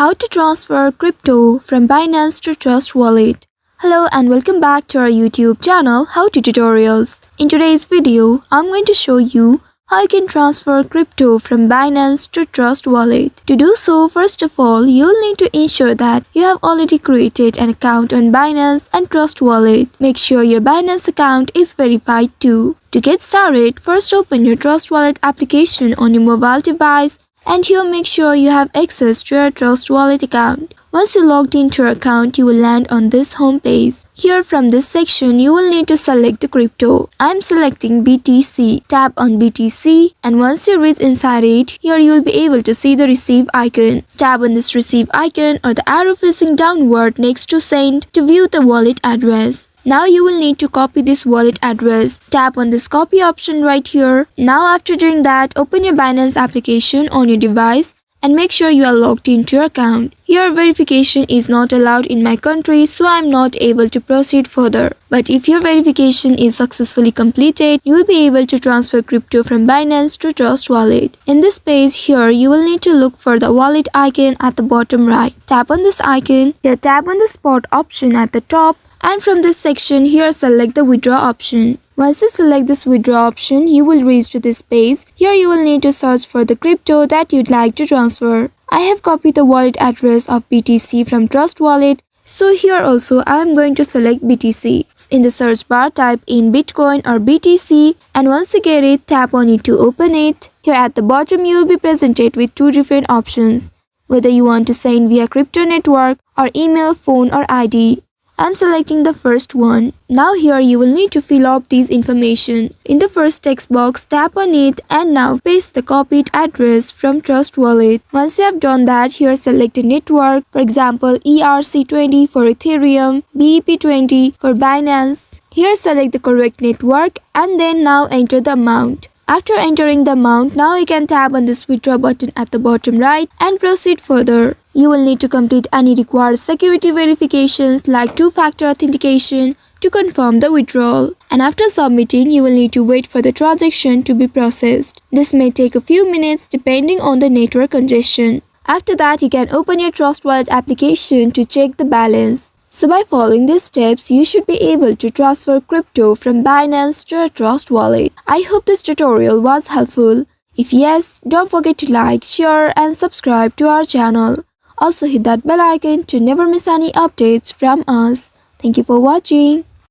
How to transfer crypto from Binance to Trust Wallet. Hello and welcome back to our YouTube channel How to Tutorials. In today's video, I'm going to show you how you can transfer crypto from Binance to Trust Wallet. To do so, first of all, you'll need to ensure that you have already created an account on Binance and Trust Wallet. Make sure your Binance account is verified too. To get started, first open your Trust Wallet application on your mobile device, and here make sure you have access to your Trust Wallet account. Once you logged into your account, you will land on this home page. Here from this section, you will need to select the crypto. I'm selecting BTC. Tap on BTC, and once you reach inside it, here you will be able to see the receive icon. Tap on this receive icon or the arrow facing downward next to send to view the wallet address. Now you will need to copy this wallet address. Tap on this copy option right here. Now after doing that, open your Binance application on your device and make sure you are logged into your account. Here verification is not allowed in my country, so I am not able to proceed further. But if your verification is successfully completed, you will be able to transfer crypto from Binance to Trust Wallet. In this page here, you will need to look for the wallet icon at the bottom right. Tap on this icon. Here tap on the spot option at the top. And from this section, here select the withdraw option. Once you select this withdraw option, you will reach to this page. Here you will need to search for the crypto that you'd like to transfer. I have copied the wallet address of BTC from Trust Wallet. So here also I am going to select BTC. In the search bar, type in Bitcoin or BTC, and once you get it, tap on it to open it. Here at the bottom, you will be presented with two different options, whether you want to send via crypto network or email, phone or ID. I'm selecting the first one. Now here you will need to fill up these information. In the first text box, tap on it and now paste the copied address from Trust Wallet. Once you have done that, here select a network, for example ERC20 for Ethereum, BEP20 for Binance. Here select the correct network and then now enter the amount. After entering the amount, now you can tap on this withdraw button at the bottom right and proceed further. You will need to complete any required security verifications like two-factor authentication to confirm the withdrawal. And after submitting, you will need to wait for the transaction to be processed. This may take a few minutes depending on the network congestion. After that, you can open your Trust Wallet application to check the balance. So by following these steps, you should be able to transfer crypto from Binance to a Trust Wallet. I hope this tutorial was helpful. If yes, don't forget to like, share and subscribe to our channel. Also hit that bell icon to never miss any updates from us. Thank you for watching.